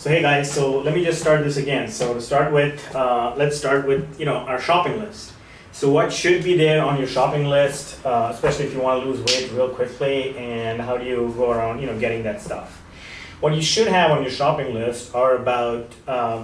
So hey guys, so let me just start this again. So to start with, let's start with our shopping list. So what should be there on your shopping list, especially if you want to lose weight real quickly, and how do you go around getting that stuff? What you should have on your shopping list are about,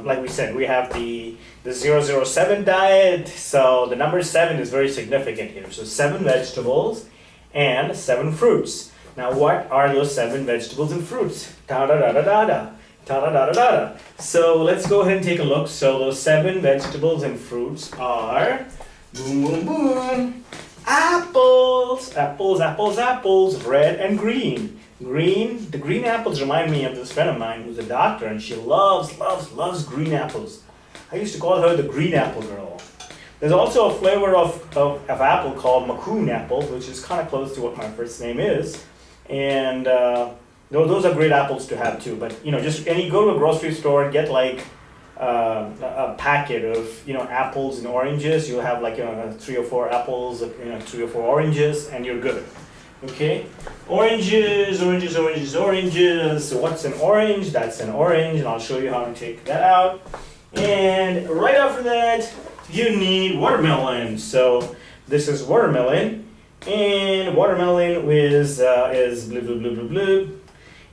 like we said, we have the 007 diet. So the number 7 is very significant here. So 7 vegetables and 7 fruits. Now what are those 7 vegetables and fruits? Da da da da da da. Da da da da da da. So let's go ahead and take a look. So those 7 vegetables and fruits are, boom boom boom, apples, apples, apples, apples, red and green. The green apples remind me of this friend of mine who's a doctor, and she loves green apples. I used to call her the green apple girl. There's also a flavor of apple called Macoun apple, which is kind of close to what my first name is. And those are great apples to have too. But just and you go to a grocery store and get like a packet of apples and oranges. You'll have like 3 or 4 apples, 3 or 4 oranges, and you're good. Okay, oranges. So what's an orange? That's an orange, and I'll show you how to take that out. And right after that, you need watermelon. So this is watermelon, and watermelon is blue, blue, blue, blue, blue.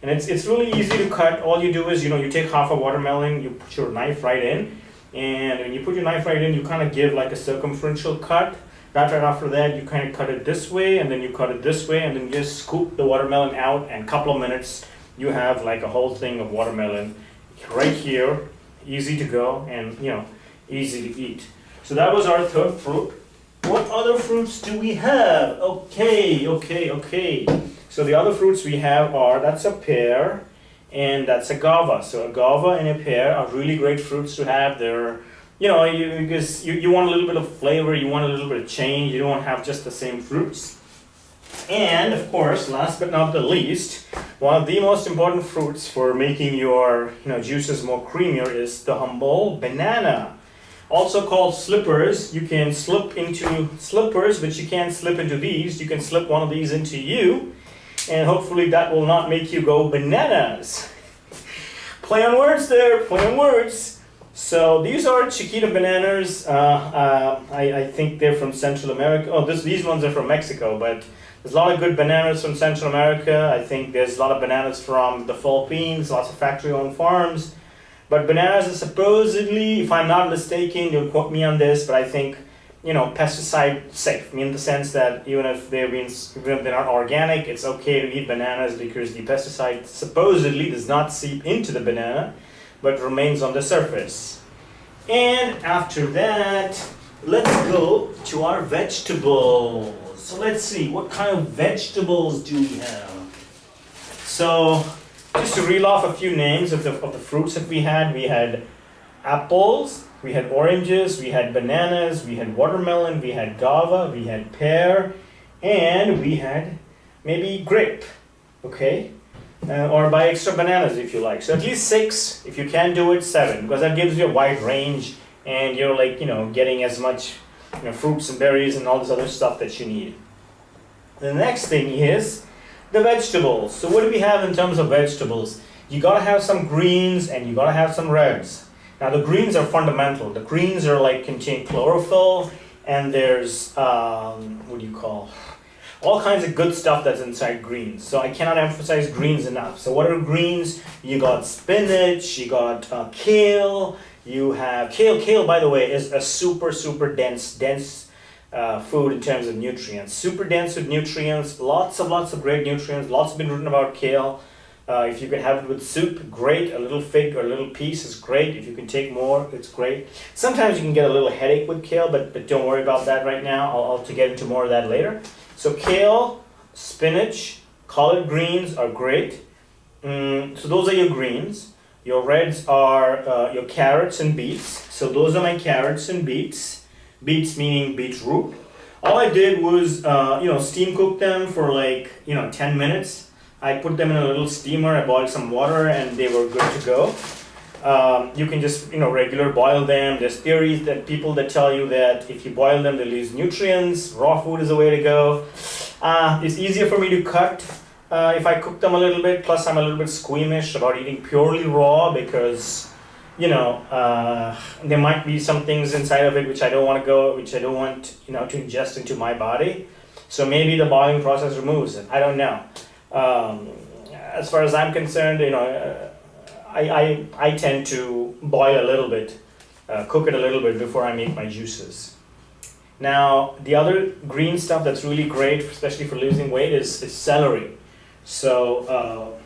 And it's really easy to cut. All you do is you take half a watermelon, you put your knife right in, and when you put your knife right in, you kind of give like a circumferential cut. Right after that, you kind of cut it this way, and then you cut it this way, and then you just scoop the watermelon out, and a couple of minutes, you have like a whole thing of watermelon right here, easy to go, and easy to eat. So that was our 3rd fruit. What other fruits do we have? Okay. So the other fruits we have are, that's a pear, and that's a guava. So a guava and a pear are really great fruits to have. They're because you want a little bit of flavor, you want a little bit of change, you don't want to have just the same fruits. And of course, last but not the least, one of the most important fruits for making your juices more creamier is the humble banana. Also called slippers. You can slip into slippers, but you can't slip into these. You can slip one of these into you, and hopefully that will not make you go bananas. Play on words there, play on words. So these are Chiquita bananas. I think they're from Central America. Oh, these ones are from Mexico, but there's a lot of good bananas from Central America. I think there's a lot of bananas from the Philippines, lots of factory-owned farms. But bananas are supposedly, if I'm not mistaken, you'll quote me on this, but I think, pesticide safe. In the sense that even if they're not organic, it's okay to eat bananas because the pesticide supposedly does not seep into the banana, but remains on the surface. And after that, let's go to our vegetables. So let's see, what kind of vegetables do we have? So just to reel off a few names of the fruits that we had apples, we had oranges, we had bananas, we had watermelon, we had guava, we had pear, and we had maybe grape, okay? Or buy extra bananas if you like. So at least 6, if you can do it, 7, because that gives you a wide range, and you're like, getting as much, fruits and berries and all this other stuff that you need. The next thing is the vegetables. So what do we have in terms of vegetables? You gotta have some greens and you gotta have some reds. Now the greens are fundamental. The greens are contain chlorophyll, and there's all kinds of good stuff that's inside greens. So I cannot emphasize greens enough. So what are greens? You got spinach, you got kale, you have kale by the way is a super dense food in terms of nutrients. Super dense with nutrients, lots of great nutrients, lots been written about kale. If you can have it with soup, great. A little fig or a little piece is great. If you can take more, it's great. Sometimes you can get a little headache with kale, but don't worry about that right now. I'll get into more of that later. So kale, spinach, collard greens are great. So those are your greens. Your reds are your carrots and beets. So those are my carrots and beets. Beets meaning beetroot. All I did was steam cook them for 10 minutes. I put them in a little steamer. I boiled some water, and they were good to go. You can just regular boil them. There's theories that people that tell you that if you boil them they lose nutrients. Raw food is the way to go. It's easier for me to cut if I cook them a little bit. Plus, I'm a little bit squeamish about eating purely raw because, there might be some things inside of it which I don't want to ingest into my body. So maybe the boiling process removes it. I don't know. As far as I'm concerned, I tend to boil a little bit, cook it a little bit before I make my juices. Now, the other green stuff that's really great, especially for losing weight, is celery. So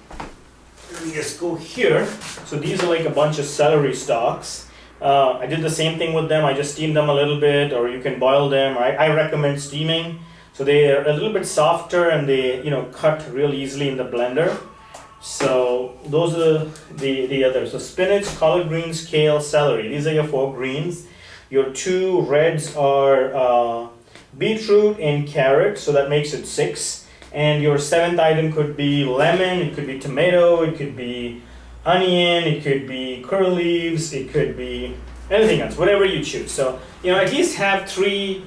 let me just go here. So these are like a bunch of celery stalks. I did the same thing with them. I just steamed them a little bit, or you can boil them. I recommend steaming. So they are a little bit softer and they cut real easily in the blender. So those are the others. So spinach, collard greens, kale, celery. These are your 4 greens. Your 2 reds are beetroot and carrot, so that makes it 6. And your 7th item could be lemon, it could be tomato, it could be onion, it could be curl leaves, it could be anything else, whatever you choose. So, at least have 3,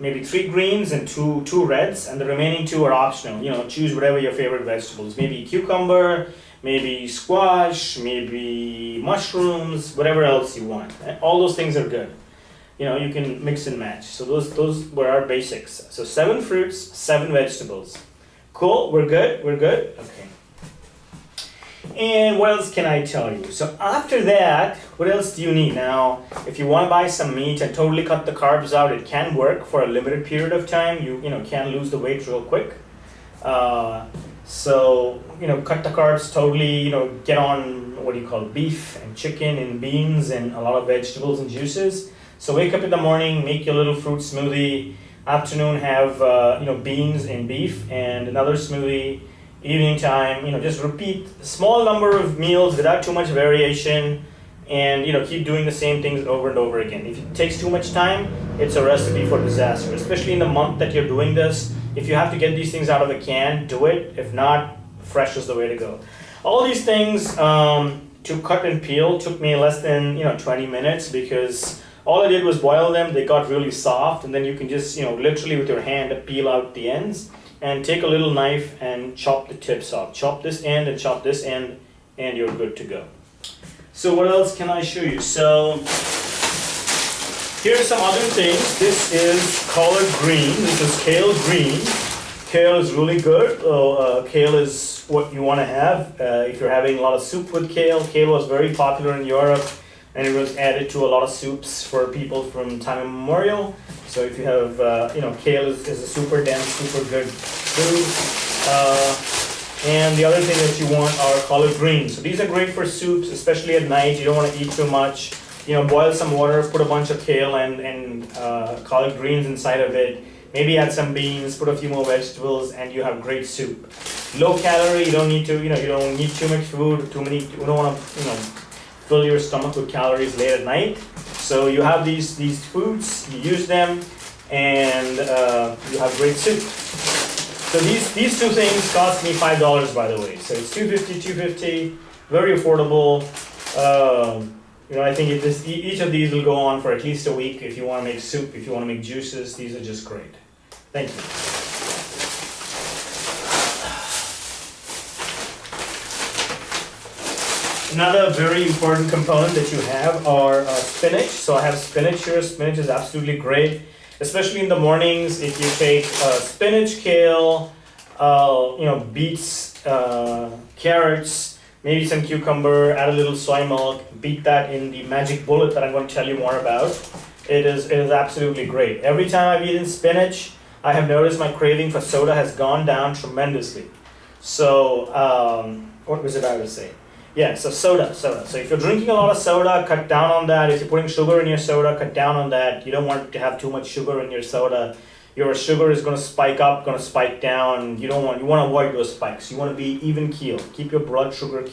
maybe 3 greens and 2 reds, and the remaining 2 are optional. Choose whatever your favorite vegetables. Maybe cucumber, maybe squash, maybe mushrooms, whatever else you want. All those things are good. You can mix and match. So those were our basics. So 7 fruits, 7 vegetables. Cool, we're good? Okay. And what else can I tell you? So after that, what else do you need? Now, if you want to buy some meat and totally cut the carbs out, it can work for a limited period of time. You can lose the weight real quick. So, cut the carbs totally, get on beef and chicken and beans and a lot of vegetables and juices. So wake up in the morning, make your little fruit smoothie. Afternoon, have beans and beef and another smoothie. Evening time, just repeat a small number of meals without too much variation, and keep doing the same things over and over again. If it takes too much time, it's a recipe for disaster, especially in the month that you're doing this. If you have to get these things out of a can, do it. If not, fresh is the way to go. All these things to cut and peel took me less than 20 minutes because all I did was boil them. They got really soft, and then you can just literally with your hand peel out the ends and take a little knife and chop the tips off. Chop this end and chop this end, and you're good to go. So what else can I show you? So here's some other things. This is collard green. This is kale green. Kale is really good. Kale is what you want to have if you're having a lot of soup with kale. Kale was very popular in Europe, and it was added to a lot of soups for people from time immemorial. So if you have, kale is a super dense, super good food. And the other thing that you want are collard greens. So these are great for soups, especially at night. You don't want to eat too much. Boil some water, put a bunch of kale and collard greens inside of it. Maybe add some beans, put a few more vegetables, and you have great soup. Low calorie. You don't need to, you don't need too much food. You don't want to, fill your stomach with calories late at night. So you have these foods, you use them, and you have great soup. So these 2 things cost me $5, by the way. So it's $2.50, very affordable. I think each of these will go on for at least a week. If you want to make soup, if you want to make juices, these are just great. Thank you. Another very important component that you have are spinach. So I have spinach here. Spinach is absolutely great, especially in the mornings. If you take spinach, kale, beets, carrots, maybe some cucumber, add a little soy milk, beat that in the magic bullet that I'm going to tell you more about. It is absolutely great. Every time I've eaten spinach, I have noticed my craving for soda has gone down tremendously. So what was it I was saying? Yeah, so soda. So if you're drinking a lot of soda, cut down on that. If you're putting sugar in your soda, cut down on that. You don't want to have too much sugar in your soda. Your sugar is going to spike up, going to spike down. You want to avoid those spikes. You want to be even keel. Keep your blood sugar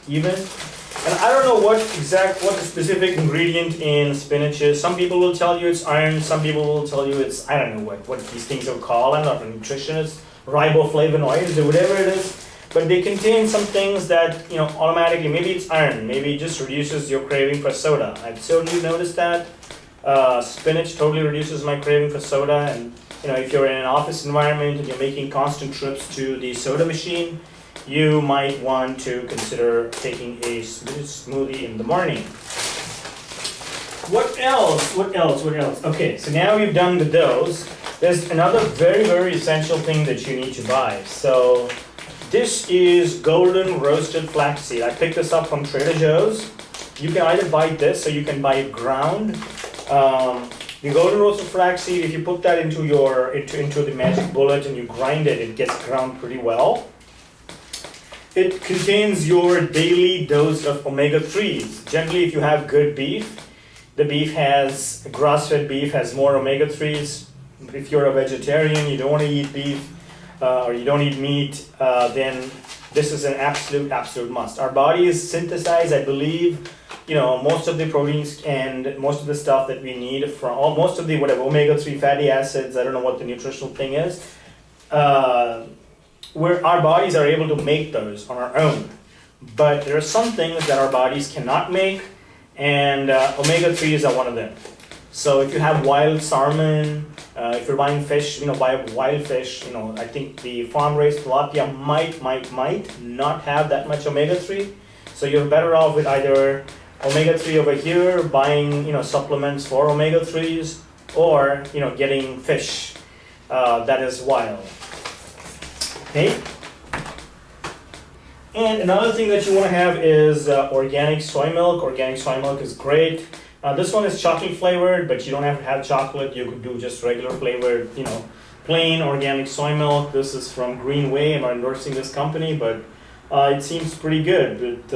even. And I don't know what the specific ingredient in spinach is. Some people will tell you it's iron. Some people will tell you it's, I don't know what these things are called. I'm not a nutritionist. Riboflavonoids or whatever it is. But they contain some things that, automatically, maybe it's iron, maybe it just reduces your craving for soda. I've certainly noticed that. Spinach totally reduces my craving for soda, and if you're in an office environment and you're making constant trips to the soda machine, you might want to consider taking a smoothie in the morning. What else? Okay, so now we've done the doughs. There's another very, very essential thing that you need to buy. So this is golden roasted flaxseed. I picked this up from Trader Joe's. You can either buy this or you can buy it ground. The golden roasted flaxseed, if you put that into the magic bullet and you grind it, it gets ground pretty well. It contains your daily dose of omega-3s. Generally, if you have good beef, grass-fed beef has more omega-3s. If you're a vegetarian, you don't want to eat beef, or you don't eat meat, then this is an absolute must. Our bodies synthesize, I believe, most of the proteins and most of the stuff that we need from most of the omega-3 fatty acids. I don't know what the nutritional thing is. Where our bodies are able to make those on our own. But there are some things that our bodies cannot make, and omega-3s are one of them. So if you have wild salmon, if you're buying fish, buy wild fish, I think the farm-raised tilapia might not have that much omega-3. So you're better off with either omega-3 over here, buying, supplements for omega-3s, or, getting fish that is wild. Okay? And another thing that you want to have is organic soy milk. Organic soy milk is great. This one is chocolate flavored, but you don't have to have chocolate. You could do just regular flavored, plain organic soy milk. This is from Greenway. I'm not endorsing this company, but it seems pretty good with,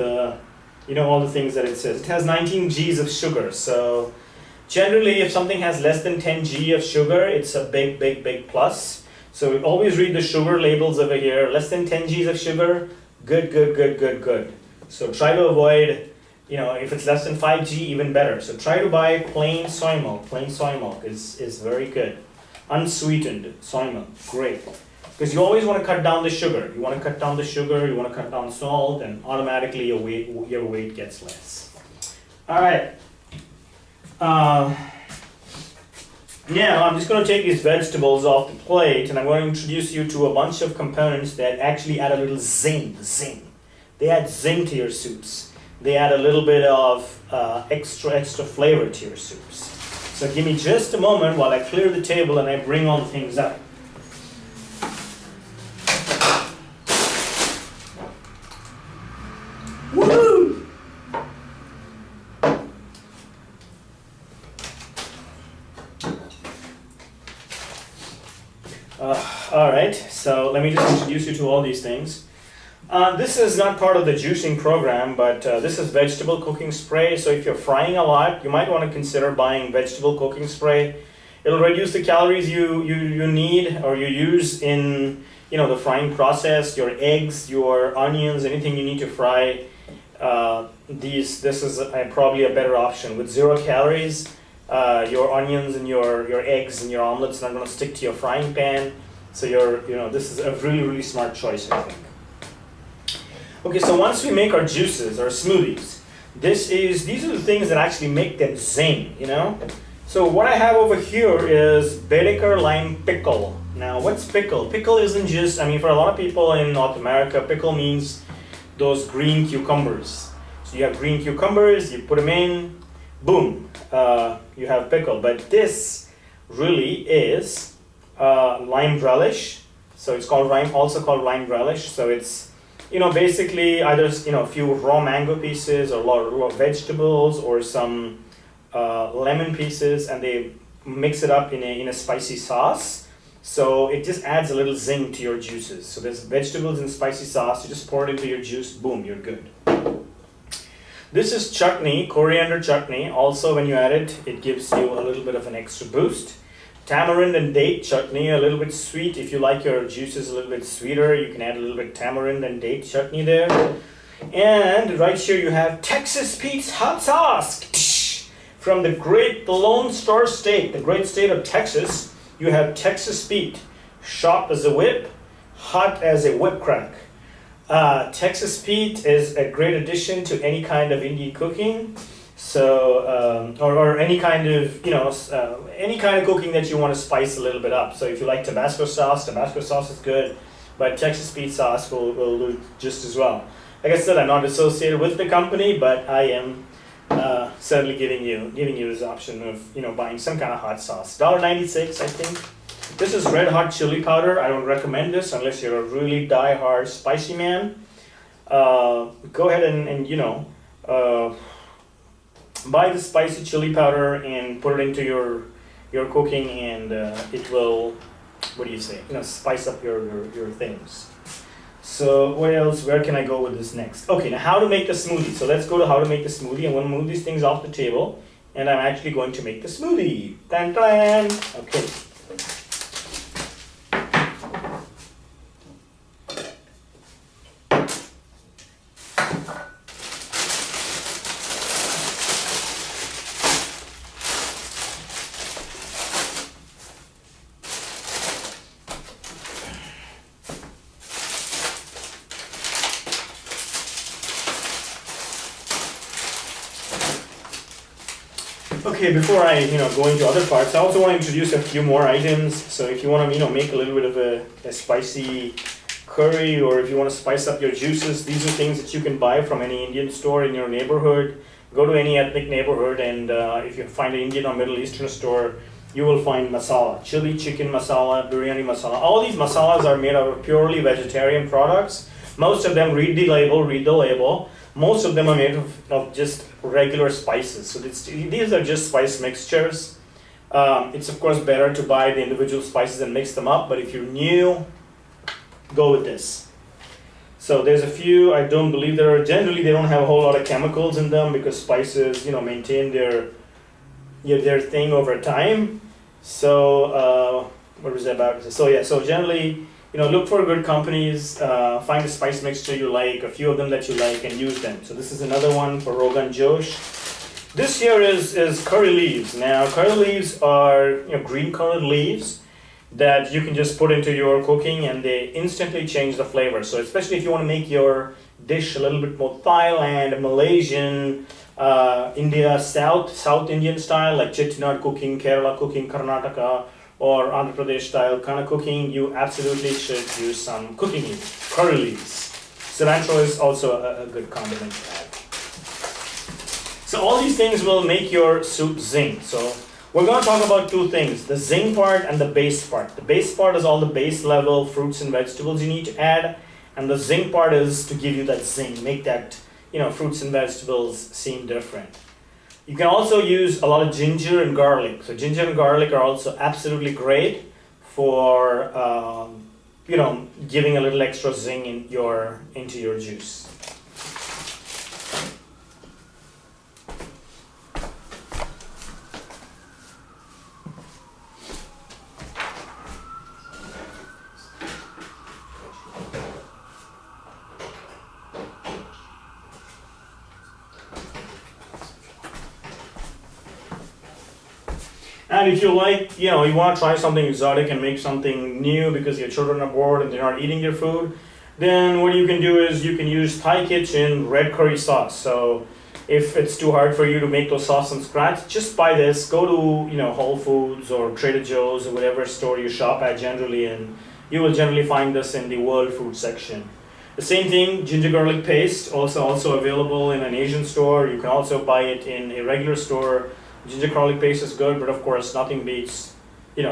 all the things that it says. It has 19 Gs of sugar. So generally, if something has less than 10 G of sugar, it's a big plus. So we always read the sugar labels over here. Less than 10 Gs of sugar, good. So try to avoid, if it's less than 5 G, even better. So try to buy plain soy milk. Plain soy milk is very good. Unsweetened soy milk, great. Because you always want to cut down the sugar. You want to cut down the sugar, you want to cut down salt, and automatically your weight gets less. All right. Now I'm just going to take these vegetables off the plate, and I'm going to introduce you to a bunch of components that actually add a little zing. They add zing to your soups. They add a little bit of extra flavor to your soups. So give me just a moment while I clear the table and I bring all the things up. Woo! All right, so let me just introduce you to all these things. This is not part of the juicing program, but this is vegetable cooking spray. So if you're frying a lot, you might want to consider buying vegetable cooking spray. It'll reduce the calories you need or you use in the frying process. Your eggs, your onions, anything you need to fry. This is probably a better option with 0 calories. Your onions and your eggs and your omelets are not going to stick to your frying pan. So this is a really smart choice, I think. Okay, so once we make our juices, our smoothies, these are the things that actually make them zing, So what I have over here is Baedeker lime pickle. Now, what's pickle? Pickle isn't just, for a lot of people in North America, pickle means those green cucumbers. So you have green cucumbers, you put them in, boom, you have pickle. But this really is lime relish. So it's also called lime relish. So it's basically either a few raw mango pieces or raw vegetables or some lemon pieces, and they mix it up in a spicy sauce. So it just adds a little zing to your juices. So there's vegetables and spicy sauce. You just pour it into your juice. Boom, you're good. This is chutney, coriander chutney. Also, when you add it, it gives you a little bit of an extra boost. Tamarind and date chutney, a little bit sweet. If you like your juices a little bit sweeter, you can add a little bit tamarind and date chutney there. And right here you have Texas Pete's hot sauce. From the Lone Star State, the great state of Texas, you have Texas Pete. Sharp as a whip, hot as a whip crack. Texas Pete is a great addition to any kind of Indian cooking. So, or any kind of, any kind of cooking that you want to spice a little bit up. So if you like Tabasco sauce is good, but Texas Pete sauce will do just as well. Like I said, I'm not associated with the company, but I am certainly giving you this option of buying some kind of hot sauce. $1.96, I think. This is red hot chili powder. I don't recommend this unless you're a really die-hard spicy man. Go ahead and buy the spicy chili powder and put it into your cooking, and it will, what do you say, spice up your things. So what else, where can I go with this next? Okay, now how to make the smoothie. So let's go to how to make the smoothie. I'm going to move these things off the table, and I'm actually going to make the smoothie. Dun, dun. Okay. Okay, before I go into other parts, I also want to introduce a few more items. So if you want to make a little bit of a spicy curry, or if you want to spice up your juices, these are things that you can buy from any Indian store in your neighborhood. Go to any ethnic neighborhood, and if you find an Indian or Middle Eastern store, you will find masala, chili, chicken masala, biryani masala. All these masalas are made out of purely vegetarian products. Most of them, read the label. Most of them are made of just regular spices. So these are just spice mixtures. It's of course better to buy the individual spices and mix them up, but if you're new, go with this. So there's a few, I don't believe generally they don't have a whole lot of chemicals in them, because spices, maintain their thing over time. So what was that about? So generally, look for good companies, find a spice mixture you like, a few of them that you like, and use them. So this is another one for Rogan Josh. This here is curry leaves. Now, curry leaves are green colored leaves that you can just put into your cooking, and they instantly change the flavor. So especially if you want to make your dish a little bit more Thailand, Malaysian, India, South Indian style, like Chettinad cooking, Kerala cooking, Karnataka, or Andhra Pradesh style kind of cooking, you absolutely should use some cooking leaves, curry leaves. Cilantro is also a good condiment to add. So all these things will make your soup zing. So we're going to talk about two things, the zing part and the base part. The base part is all the base level fruits and vegetables you need to add, and the zing part is to give you that zing, make that fruits and vegetables seem different. You can also use a lot of ginger and garlic. So ginger and garlic are also absolutely great for giving a little extra zing into your juice. And if you like, you want to try something exotic and make something new because your children are bored and they're not eating your food, then what you can do is you can use Thai Kitchen red curry sauce. So if it's too hard for you to make those sauce from scratch, just buy this. Go to Whole Foods or Trader Joe's or whatever store you shop at generally, and you will generally find this in the world food section. The same thing, ginger garlic paste, also available in an Asian store. You can also buy it in a regular store. Ginger garlic paste is good, but of course nothing beats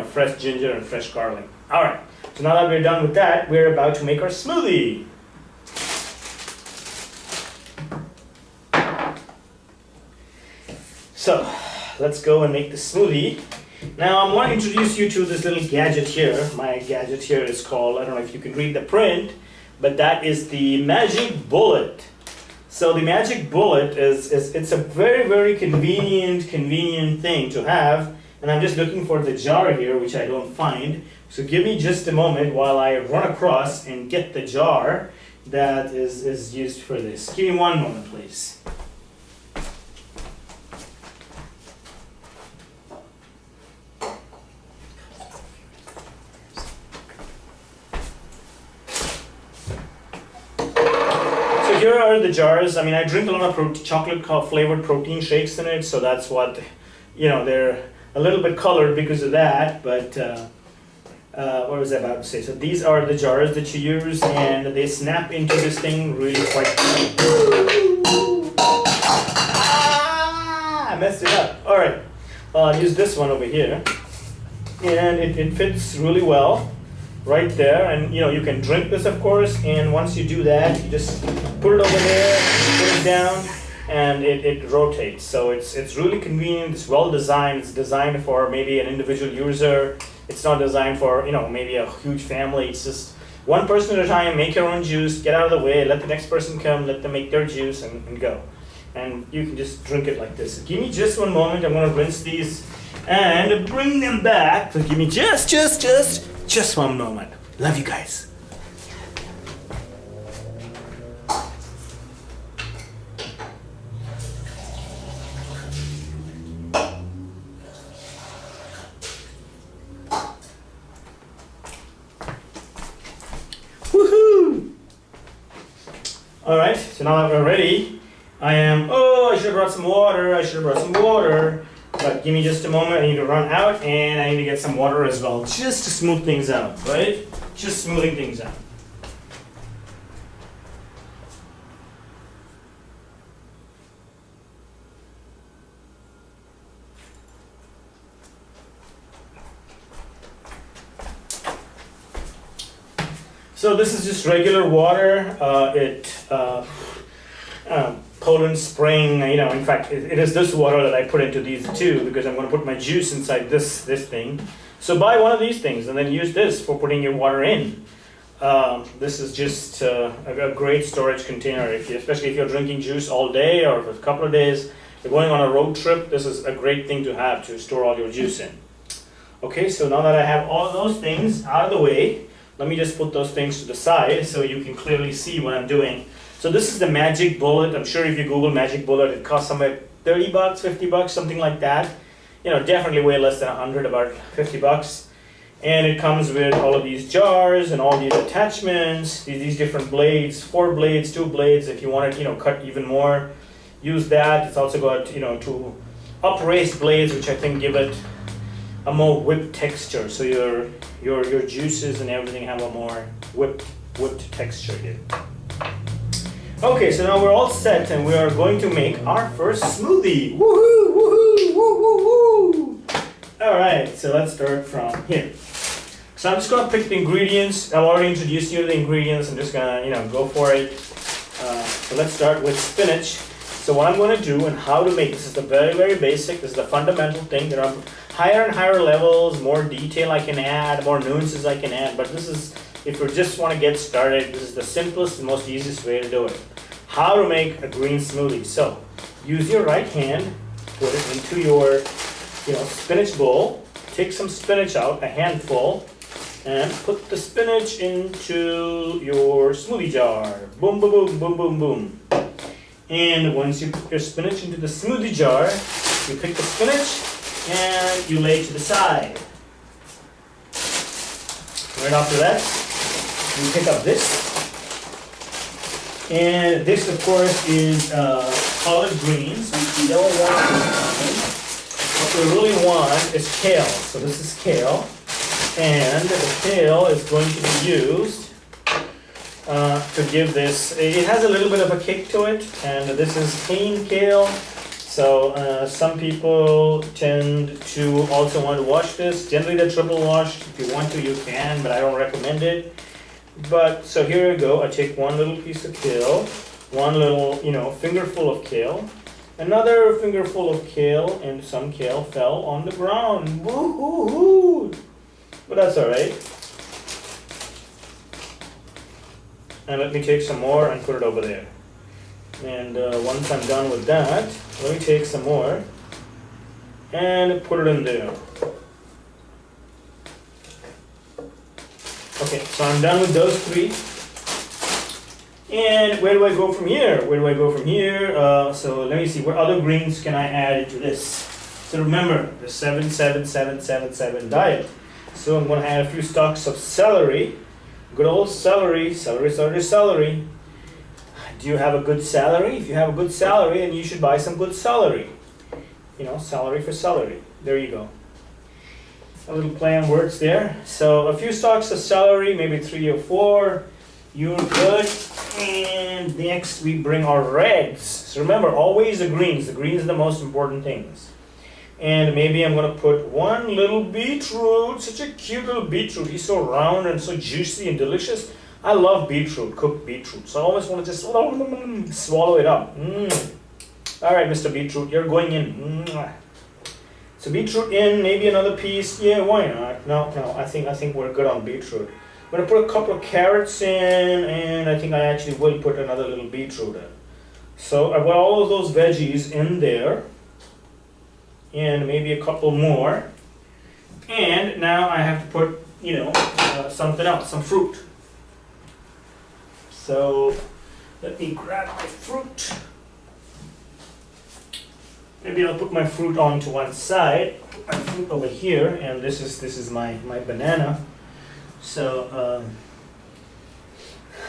fresh ginger and fresh garlic. All right, so now that we're done with that, we're about to make our smoothie. So let's go and make the smoothie. Now I want to introduce you to this little gadget here. My gadget here is called, I don't know if you can read the print, but that is the Magic Bullet. So the Magic Bullet it's a very, very convenient thing to have, and I'm just looking for the jar here, which I don't find. So give me just a moment while I run across and get the jar that is used for this. Give me one moment, please. here are the jars. I mean, I drink a lot of chocolate flavored protein shakes in it, so that's what, they're a little bit colored because of that, but what was I about to say? So these are the jars that you use, and they snap into this thing really quite quickly. I messed it up. All right, I'll use this one over here, and it fits really well right there. And you can drink this, of course, and once you do that, you just put it over there, put it down, and it rotates. So it's really convenient. It's well designed. It's designed for maybe an individual user. It's not designed for maybe a huge family. It's just one person at a time. Make your own juice. Get out of the way. Let the next person come. Let them make their juice and go. And you can just drink it like this. Give me just one moment. I'm gonna rinse these and bring them back. So give me just one moment. Love you guys. Woohoo! Alright, so now that we're ready, I should have brought some water. But give me just a moment, I need to run out and I need to get some water as well, just to smooth things out, right? Just smoothing things out. So this is just regular water. Poland Spring, in fact, it is this water that I put into these two because I'm going to put my juice inside this thing. So buy one of these things and then use this for putting your water in. This is just a great storage container, especially if you're drinking juice all day or for a couple of days. You're going on a road trip, this is a great thing to have to store all your juice in. Okay, so now that I have all those things out of the way, let me just put those things to the side so you can clearly see what I'm doing. So this is the Magic Bullet. I'm sure if you Google Magic Bullet, it costs somewhere $30, $50, something like that. Definitely way less than 100, about $50. And it comes with all of these jars and all these attachments, these different blades, 4 blades, 2 blades. If you want to, cut even more, use that. It's also got, 2 upraised blades, which I think give it a more whipped texture. So your juices and everything have a more whipped texture here. Okay, so now we're all set and we are going to make our first smoothie. Woohoo, woohoo, woo, woo, woo. All right, so let's start from here. So I'm just gonna pick the ingredients. I've already introduced you to the ingredients. I'm just gonna, go for it. So let's start with spinach. So what I'm gonna do and how to make this is the very, very basic. This is the fundamental thing. There are higher and higher levels, more detail I can add, more nuances I can add, but this is, if you just want to get started, this is the simplest and most easiest way to do it. How to make a green smoothie. So, use your right hand, put it into your, spinach bowl, take some spinach out, a handful, and put the spinach into your smoothie jar. Boom, boom, boom, boom, boom, boom. And once you put your spinach into the smoothie jar, you pick the spinach and you lay it to the side. Right after that, you pick up this. And this, of course, is collard greens, which we don't want. What we really want is kale. So this is kale. And the kale is going to be used to give this, it has a little bit of a kick to it. And this is clean kale. So some people tend to also want to wash this. Generally they're triple washed. If you want to, you can, but I don't recommend it. But, so here we go, I take one little piece of kale, one little, fingerful of kale, another fingerful of kale, and some kale fell on the ground. Woo-hoo-hoo! But that's alright. And let me take some more and put it over there. And once I'm done with that, let me take some more and put it in there. Okay, so I'm done with those 3. And where do I go from here? So let me see, what other greens can I add into this? So remember, the 7-7-7-7-7 diet. So I'm going to add a few stalks of celery. Good old celery. Do you have a good salary? If you have a good salary, then you should buy some good celery. You know, salary for celery. There you go. A little play on words there. So a few stalks of celery, maybe 3 or 4. You're good. And next we bring our reds. So remember, always the greens. The greens are the most important things. And maybe I'm gonna put 1 little beetroot. Such a cute little beetroot. He's so round and so juicy and delicious. I love beetroot, cooked beetroot. So I always want to just swallow it up. All right, Mr. Beetroot, you're going in. So beetroot in, maybe another piece. Yeah, why not? No, I think we're good on beetroot. I'm gonna put a couple of carrots in, and I think I actually will put another little beetroot in. So I've got all of those veggies in there, and maybe a couple more. And now I have to put, something else, some fruit. So let me grab my fruit. Maybe I'll put my fruit onto one side. Put my fruit over here, and this is my banana. So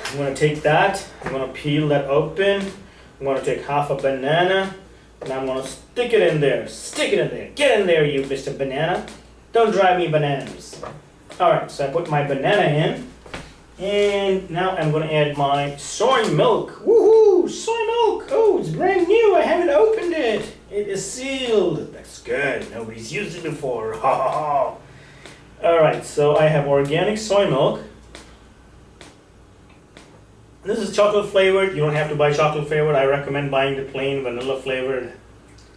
I'm gonna take that. I'm gonna peel that open. I'm gonna take half a banana, and I'm gonna stick it in there. Stick it in there. Get in there, you Mr. Banana. Don't drive me bananas. All right. So I put my banana in. And now I'm going to add my soy milk. Woohoo! Soy milk! Oh, it's brand new. I haven't opened it. It is sealed. That's good. Nobody's used it before. Ha ha ha. Alright, so I have organic soy milk. This is chocolate flavored. You don't have to buy chocolate flavored. I recommend buying the plain vanilla flavored.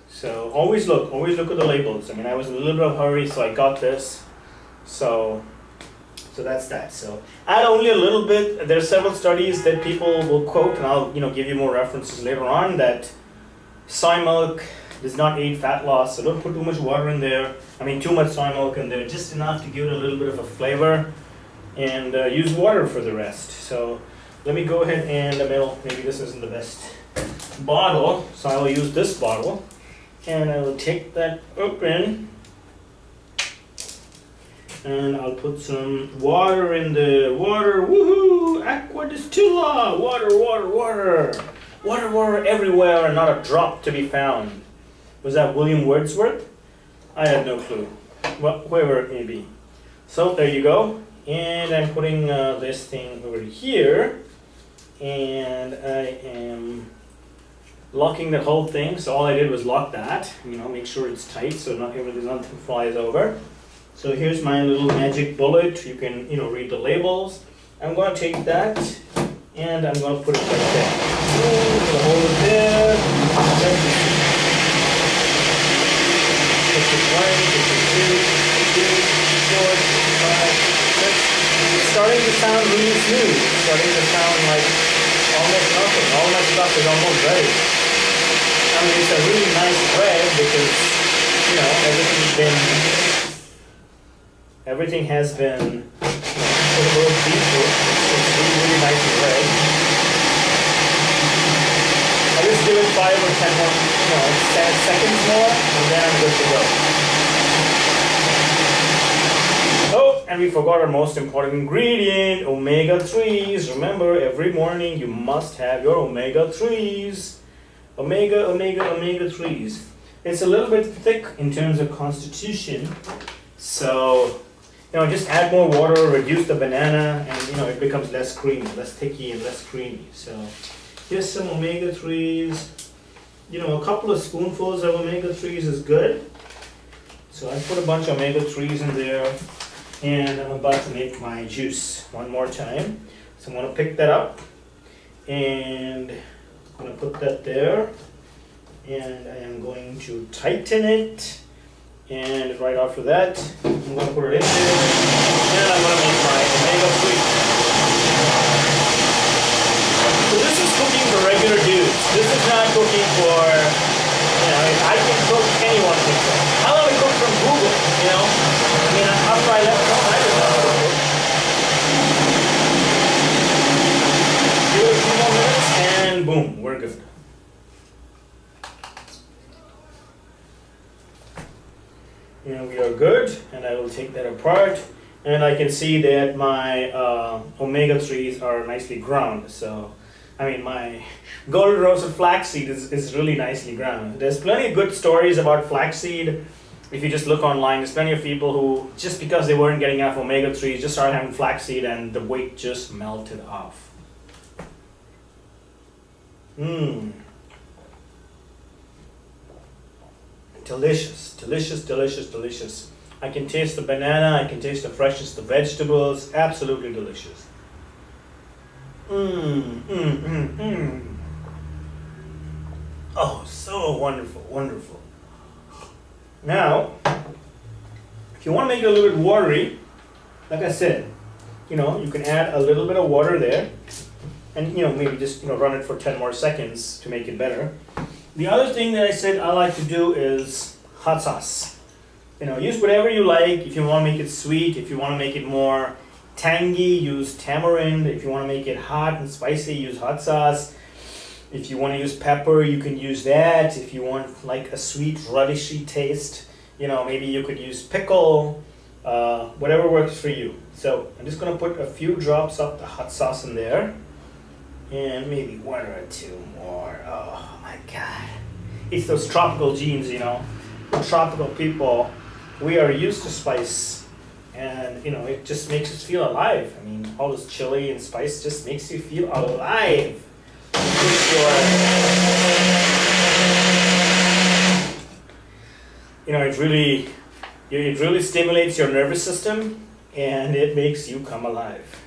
So always look at the labels. I mean, I was in a little bit of a hurry, so I got this. So that's that. So add only a little bit. There are several studies that people will quote, and I'll give you more references later on, that soy milk does not aid fat loss. So don't put too much water in there. I mean, too much soy milk in there, just enough to give it a little bit of a flavor, and use water for the rest. So let me go ahead and maybe this isn't the best bottle, so I will use this bottle, and I will take that open. And I'll put some water in the water. Woohoo! Aqua distilla! Water, water, water! Water, water everywhere and not a drop to be found. Was that William Wordsworth? I have no clue. Well, whoever it may be. So there you go. And I'm putting this thing over here. And I am locking the whole thing. So all I did was lock that. Make sure it's tight so nothing flies over. So here's my little magic bullet. You can, read the labels. I'm going to take that and I'm going to put it right there. I'm going to hold it there. This is 1, this is 2, 3, 4, 5, 6. It's starting to sound really smooth. It's starting to sound like almost nothing. All my stuff is almost ready. I mean, it's a really nice bread because, everything has been put a little beetroot. It's really nice and red. I just give it 5 or 10 more, 10 seconds more, and then I'm good to go. Oh, and we forgot our most important ingredient, omega-3s. Remember, every morning you must have your omega-3s. Omega-3s. It's a little bit thick in terms of constitution, so just add more water, reduce the banana, and it becomes less creamy, less thicky and less creamy. So here's some omega-3s. A couple of spoonfuls of omega-3s is good. So I put a bunch of omega-3s in there, and I'm about to make my juice one more time. So I'm going to pick that up, and I'm going to put that there, and I am going to tighten it. And right after that, I'm going to put it in there, and I'm going to make my omega-3. So this is cooking for regular dudes. This is not cooking for, I can cook, anyone can cook. I only cook from Google, after I left home, I didn't know how to cook. Give it a few more minutes, and boom, we're good. We are good, and I will take that apart, and I can see that my omega-3s are nicely ground. So I mean, my golden roasted flaxseed is really nicely ground. There's plenty of good stories about flaxseed. If you just look online, there's plenty of people who, just because they weren't getting enough omega-3s, just started having flaxseed and the weight just melted off. Mmm. Delicious, delicious, delicious, delicious. I can taste the banana, I can taste the freshness of the vegetables, absolutely delicious. Oh, so wonderful, wonderful. Now, if you want to make it a little bit watery, like I said, you can add a little bit of water there, and maybe just run it for 10 more seconds to make it better. The other thing that I said I like to do is hot sauce. Use whatever you like. If you want to make it sweet, if you want to make it more tangy, use tamarind. If you want to make it hot and spicy, use hot sauce. If you want to use pepper, you can use that. If you want like a sweet radishy taste, maybe you could use pickle, whatever works for you. So I'm just going to put a few drops of the hot sauce in there, and maybe one or two more. Oh my God. It's those tropical genes, We're tropical people. We are used to spice, and it just makes us feel alive. I mean, all this chili and spice just makes you feel alive. It really stimulates your nervous system, and it makes you come alive.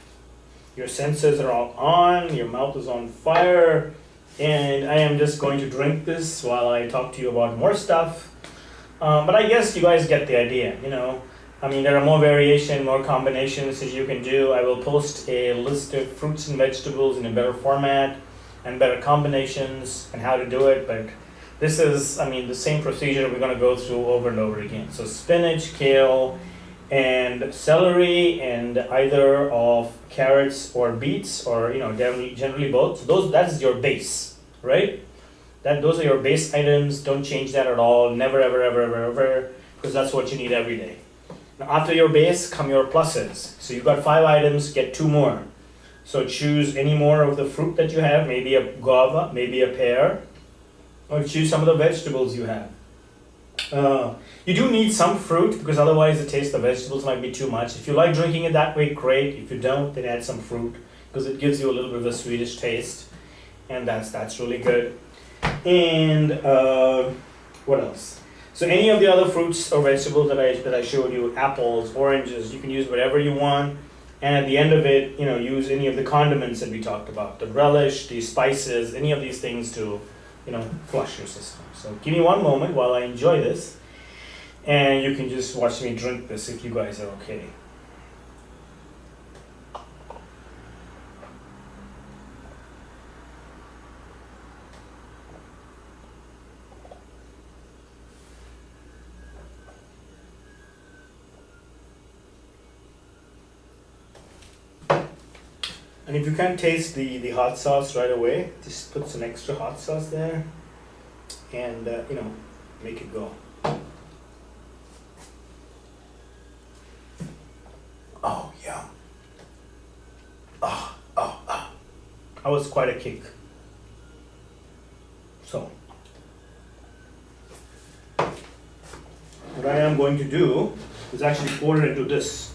Your senses are all on, your mouth is on fire, and I am just going to drink this while I talk to you about more stuff. But I guess you guys get the idea, I mean, there are more variation, more combinations that you can do. I will post a list of fruits and vegetables in a better format and better combinations and how to do it. But this is, the same procedure we're going to go through over and over again. So spinach, kale, and celery, and either of carrots or beets, or generally both. So that's your base, right? Those are your base items. Don't change that at all. Never, ever, ever, ever, ever, because that's what you need every day. Now, after your base come your pluses. So you've got 5 items, get 2 more. So choose any more of the fruit that you have, maybe a guava, maybe a pear, or choose some of the vegetables you have. You do need some fruit, because otherwise the taste of the vegetables might be too much. If you like drinking it that way, great. If you don't, then add some fruit, because it gives you a little bit of a sweetish taste, and that's really good. And what else? So any of the other fruits or vegetables that I showed you, apples, oranges, you can use whatever you want. And at the end of it, use any of the condiments that we talked about, the relish, the spices, any of these things to, flush your system. So give me one moment while I enjoy this, and you can just watch me drink this if you guys are okay. And if you can't taste the hot sauce right away, just put some extra hot sauce there, and make it go. Oh, yeah. That was quite a kick. So, what I am going to do is actually pour it into this.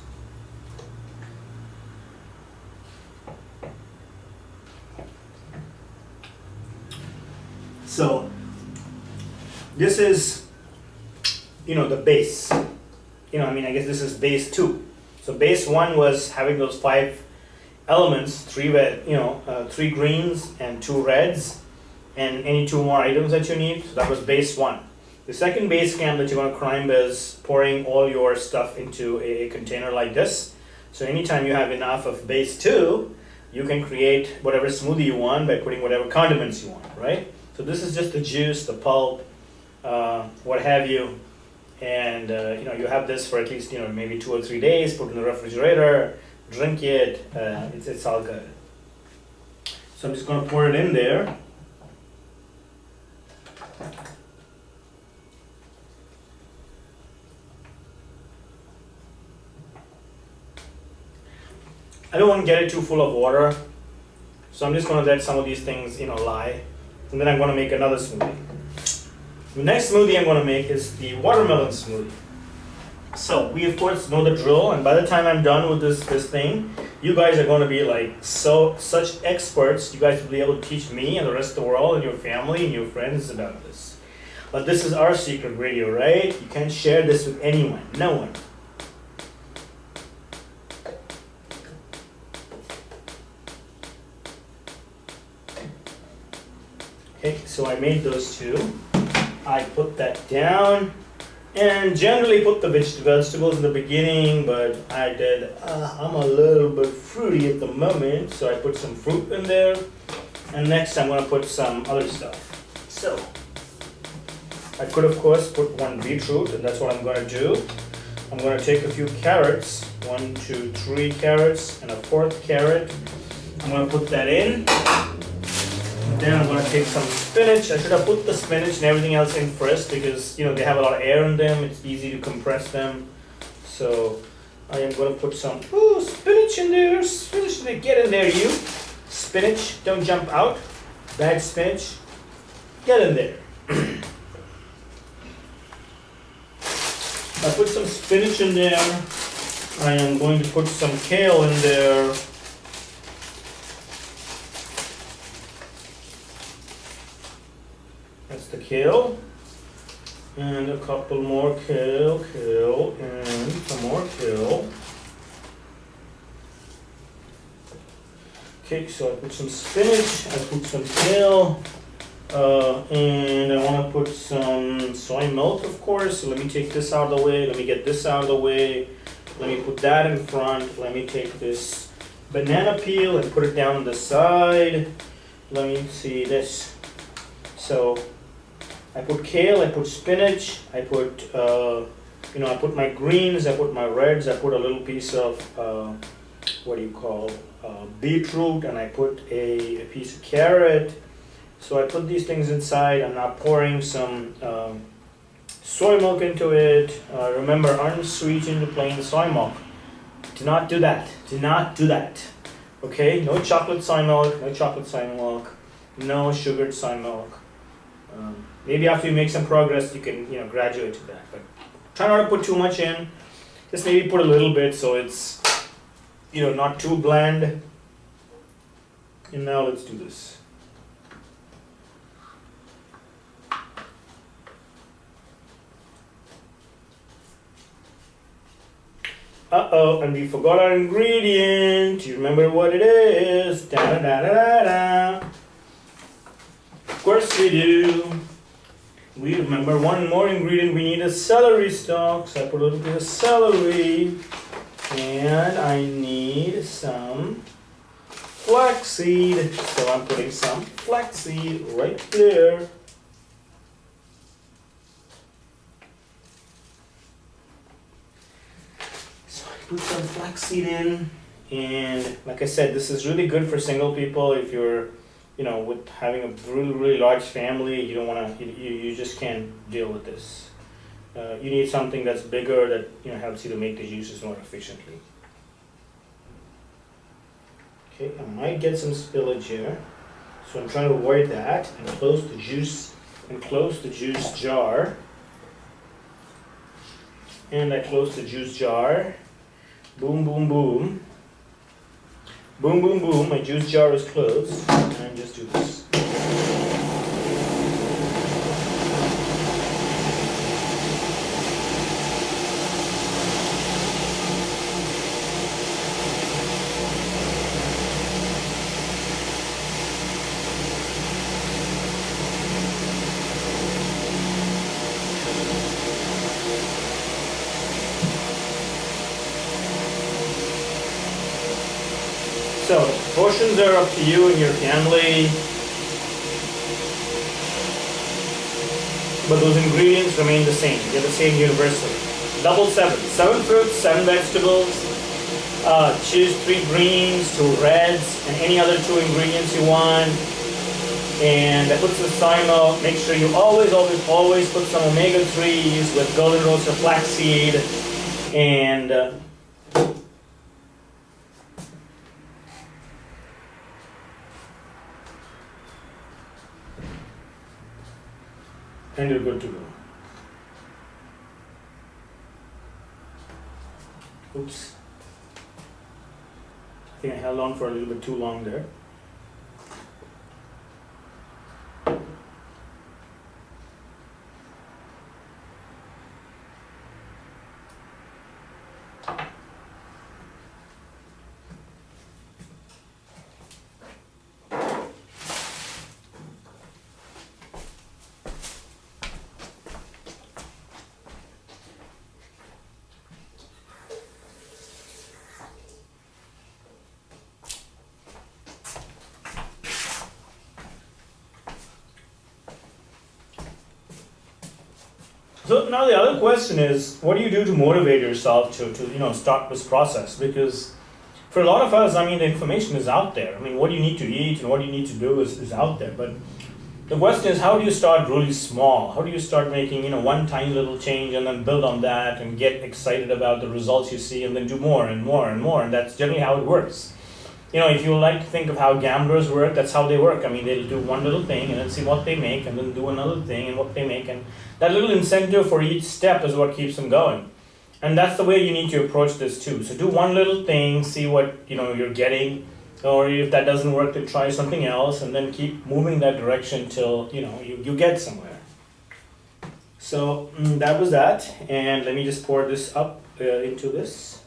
So this is, the base. I guess this is base 2. So base 1 was having those 5 elements, 3 greens and 2 reds, and any 2 more items that you need. So that was base 1. The second base camp that you're going to climb is pouring all your stuff into a container like this. So anytime you have enough of base 2, you can create whatever smoothie you want by putting whatever condiments you want, right? So this is just the juice, the pulp, what have you, and you have this for at least maybe 2 or 3 days. Put it in the refrigerator, drink it. It's all good. So I'm just going to pour it in there. I don't want to get it too full of water, So I'm just gonna let some of these things, lie. And then I'm gonna make another smoothie. The next smoothie I'm gonna make is the watermelon smoothie. So we of course know the drill, and by the time I'm done with this thing, you guys are gonna be like such experts. You guys will be able to teach me and the rest of the world and your family and your friends about this. But this is our secret radio, right? You can't share this with anyone, no one. Okay, so I made those two. I put that down, and generally put the vegetables in the beginning, but I'm a little bit fruity at the moment, so I put some fruit in there, and next I'm gonna put some other stuff. So, I could of course put one beetroot, and that's what I'm gonna do. I'm gonna take a few carrots, 1, 2, 3 carrots, and a 4th carrot. I'm gonna put that in. Then I'm going to take some spinach. I should have put the spinach and everything else in first because they have a lot of air in them. It's easy to compress them. So I am going to put some spinach in there. Spinach, get in there, you. Spinach, don't jump out. Bad spinach, get in there. I put some spinach in there. I am going to put some kale in there. That's the kale, and a couple more kale, and some more kale. Okay, so I put some spinach, I put some kale, and I want to put some soy milk, of course. So let me take this out of the way, let me get this out of the way, let me put that in front, let me take this banana peel and put it down on the side. Let me see this. So I put kale, I put spinach, I put I put my greens, I put my reds, I put a little piece of beetroot, and I put a piece of carrot. So I put these things inside. I'm now pouring some soy milk into it. Remember, unsweetened plain soy milk. Do not do that. Do not do that. Okay? No chocolate soy milk. No chocolate soy milk. No sugared soy milk. Maybe after you make some progress, you can graduate to that. But try not to put too much in. Just maybe put a little bit so it's not too bland. And now let's do this. Uh-oh, and we forgot our ingredient. You remember what it is? Da-da-da-da-da. Of course we do. We remember one more ingredient. We need a celery stalk. So I put a little bit of celery. And I need some flaxseed. So I'm putting some flaxseed right there. So I put some flaxseed in. And like I said, this is really good for single people. If you're with having a really, really large family, you don't want to, you just can't deal with this. You need something that's bigger that helps you to make the juices more efficiently. Okay, I might get some spillage here, so I'm trying to avoid that and close the juice jar. And I close the juice jar. Boom, boom, boom. Boom, boom, boom, my juice jar is closed, and just do this. So, portions are up to you and your family, but those ingredients remain the same. They're the same universally. Double 7. 7 fruits, 7 vegetables. Choose 3 greens, 2 reds, and any other 2 ingredients you want. And I put some soy milk. Make sure you always put some omega-3s with golden roasted flaxseed. And and you're good to go. Oops. I think I held on for a little bit too long there. So now the other question is, what do you do to motivate yourself to start this process? Because for a lot of us, I mean, the information is out there. I mean, what you need to eat and what you need to do is out there. But the question is, how do you start really small? How do you start making, one tiny little change and then build on that and get excited about the results you see and then do more and more and more? And that's generally how it works. If you like to think of how gamblers work, that's how they work. I mean, they'll do one little thing and then see what they make and then do another thing and what they make. And that little incentive for each step is what keeps them going. And that's the way you need to approach this too. So do one little thing, see what you're getting, or if that doesn't work, to try something else, and then keep moving that direction till you get somewhere. So that was that, and let me just pour this up into this.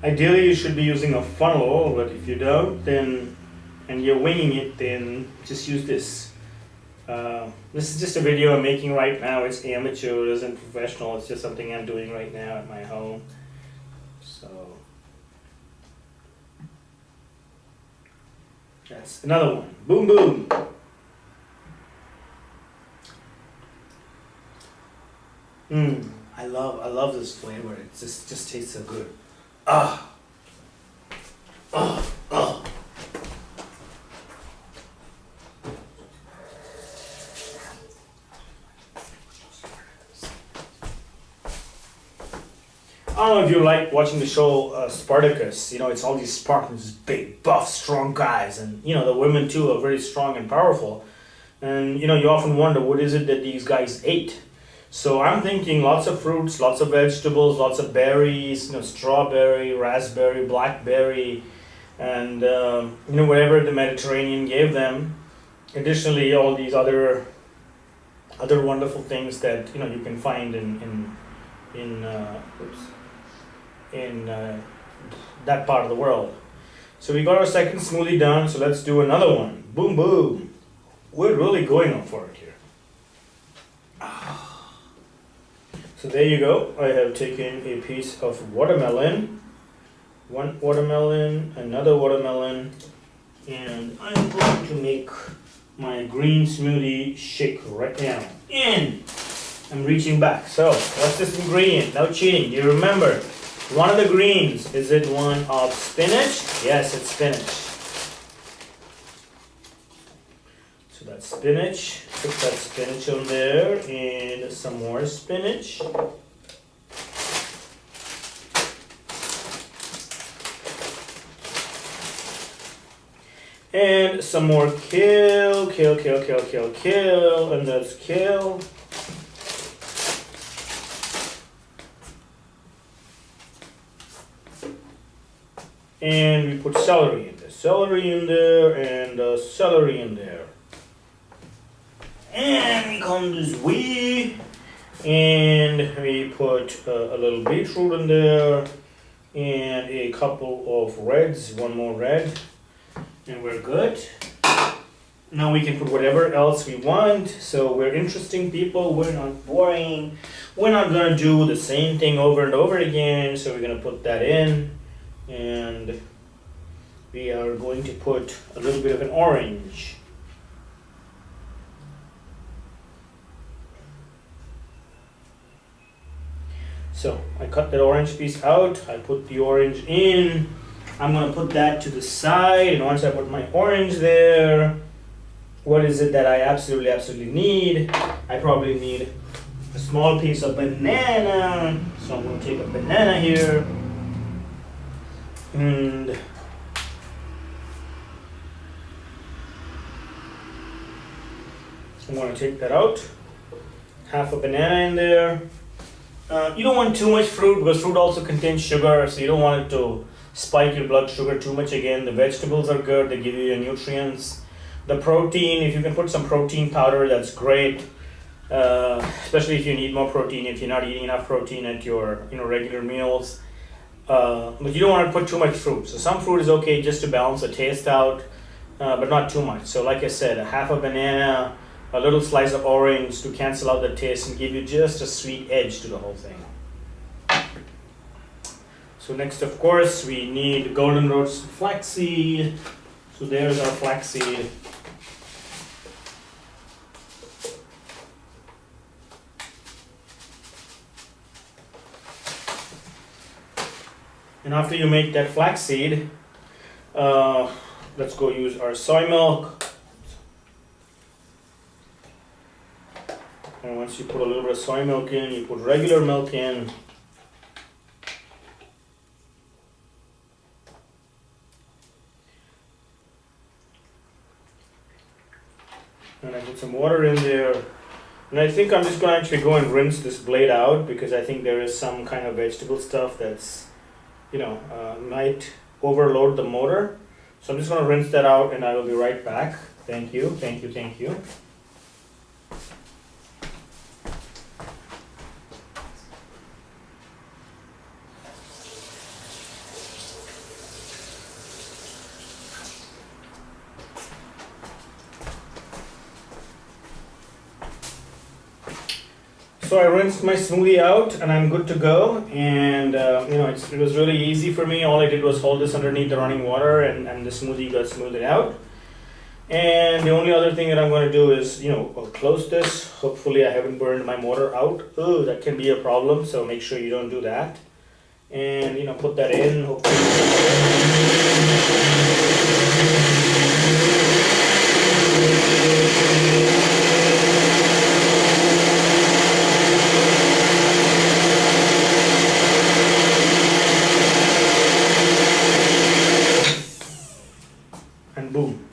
Ideally, you should be using a funnel, but if you don't, then, and you're winging it, then just use this. This is just a video I'm making right now. It's amateur, it isn't professional. It's just something I'm doing right now at my home. So that's another one. Boom, boom. I love this flavor. It just tastes so good. I don't know if you like watching the show Spartacus. It's all these Spartans, big, buff, strong guys, and the women too are very strong and powerful. And you often wonder, what is it that these guys ate? So I'm thinking lots of fruits, lots of vegetables, lots of berries, strawberry, raspberry, blackberry, and whatever the Mediterranean gave them. Additionally, all these other wonderful things that you can find in that part of the world. So we got our second smoothie done. So let's do another one. Boom, boom. We're really going up for it here. So there you go. I have taken a piece of watermelon, one watermelon, another watermelon, and I'm going to make my green smoothie shake right now. And I'm reaching back. So what's this ingredient? No cheating. Do you remember? One of the greens. Is it one of spinach? Yes, it's spinach. So that's spinach. Put that spinach on there and some more spinach. And some more kale, and that's kale. And we put celery in there, and celery in there. And we come this way, and we put a little beetroot in there, and a couple of reds, one more red, and we're good. Now we can put whatever else we want. So we're interesting people, we're not boring, we're not gonna do the same thing over and over again. So we're gonna put that in, and we are going to put a little bit of an orange. So I cut that orange piece out, I put the orange in, I'm gonna put that to the side, and once I put my orange there, what is it that I absolutely need? I probably need a small piece of banana, so I'm gonna take a banana here, and I'm gonna take that out, half a banana in there. You don't want too much fruit because fruit also contains sugar, so you don't want it to spike your blood sugar too much. Again, the vegetables are good, they give you your nutrients. The protein, if you can put some protein powder, that's great. Especially if you need more protein, if you're not eating enough protein at your regular meals. But you don't want to put too much fruit. So some fruit is okay just to balance the taste out, but not too much. So like I said, a half a banana, a little slice of orange to cancel out the taste and give you just a sweet edge to the whole thing. So next, of course, we need golden roast flaxseed. So there's our flaxseed. And after you make that flaxseed, let's go use our soy milk. And once you put a little bit of soy milk in, you put regular milk in. And I put some water in there. And I think I'm just going to actually go and rinse this blade out because I think there is some kind of vegetable stuff that's, might overload the motor. So I'm just going to rinse that out and I will be right back. Thank you. So I rinsed my smoothie out and I'm good to go, and it was really easy for me. All I did was hold this underneath the running water and the smoothie got smoothed out. And the only other thing that I'm going to do is, I'll close this. Hopefully I haven't burned my motor out. Oh, that can be a problem, so make sure you don't do that. And put that in. And boom.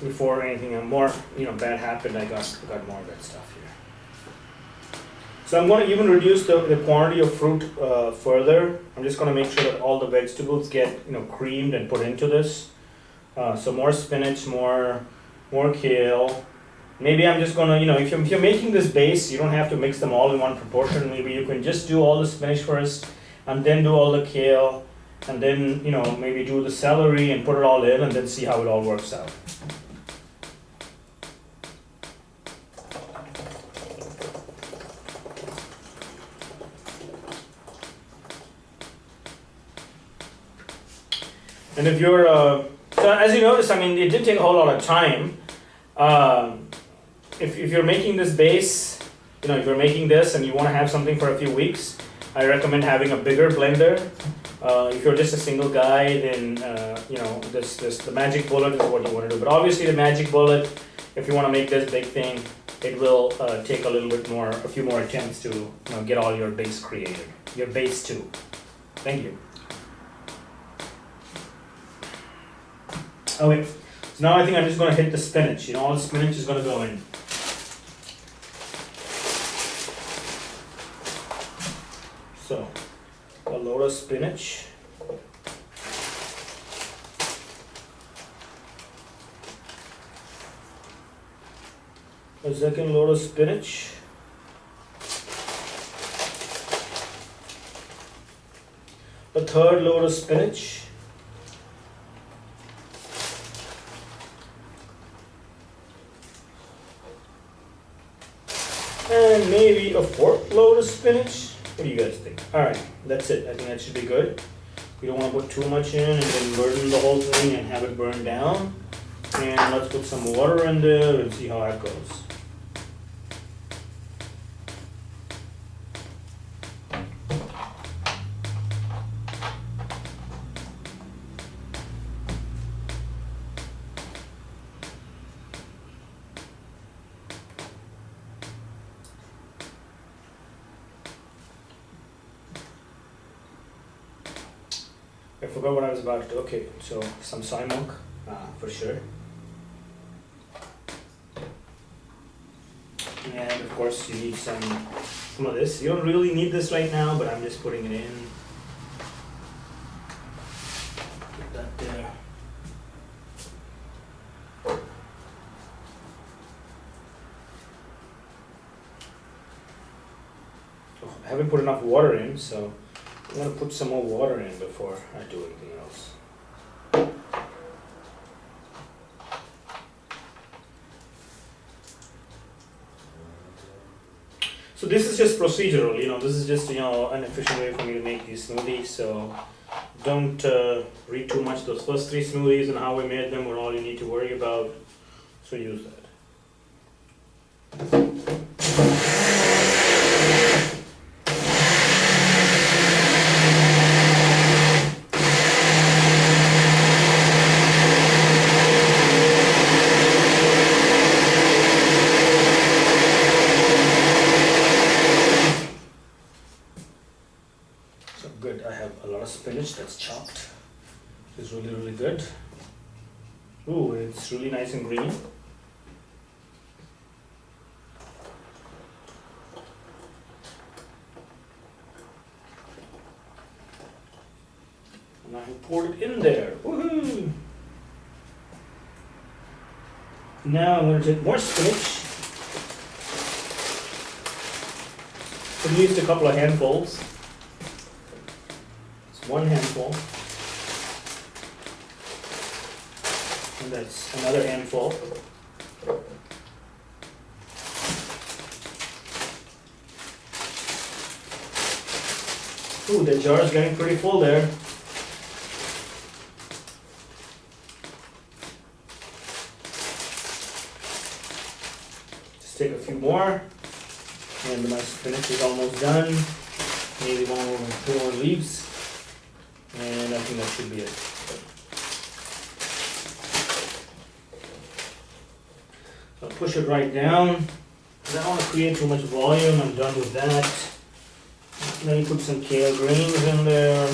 Before anything more bad happened, I got more of that stuff here. So I'm going to even reduce the quantity of fruit further. I'm just going to make sure that all the vegetables get creamed and put into this. So more spinach, more kale. Maybe I'm just going to if you're making this base, you don't have to mix them all in one proportion. Maybe you can just do all the spinach first and then do all the kale and then maybe do the celery and put it all in and then see how it all works out. And if you're, so as you notice, it didn't take a whole lot of time. If you're making this base, if you're making this and you want to have something for a few weeks, I recommend having a bigger blender. If you're just a single guy, then the magic bullet is what you want to do. But obviously the magic bullet, if you want to make this big thing, it will take a few more attempts to get all your base created, your base too. Thank you. Okay, so now I think I'm just going to hit the spinach. All the spinach is going to go in. So, a load of spinach. A second load of spinach. A third load of spinach. And maybe a fourth load of spinach. What do you guys think? Alright, that's it. I think that should be good. You don't want to put too much in and then burden the whole thing and have it burn down. And let's put some water in there and see how that goes. I forgot what I was about to do. Okay, so some soy milk, for sure. And of course you need some of this. You don't really need this right now, but I'm just putting it in. Put that there. Oh, I haven't put enough water in, so I'm gonna put some more water in before I do anything else. So this is just procedural, this is just, an efficient way for me to make these smoothies, so don't read too much. Those first 3 smoothies and how we made them were all you need to worry about, so use that. Good, I have a lot of spinach that's chopped. It's really, really good. Ooh, it's really nice and green. And I have poured it in there. Woohoo! Now I'm going to take more spinach. So we used a couple of handfuls. 1 handful, and that's another handful. Ooh, the jar is getting pretty full there. Just take a few more, and my spinach is almost done. Maybe 2 more leaves. And I think that should be it. I'll push it right down. I don't want to create too much volume. I'm done with that. Then you put some kale greens in there.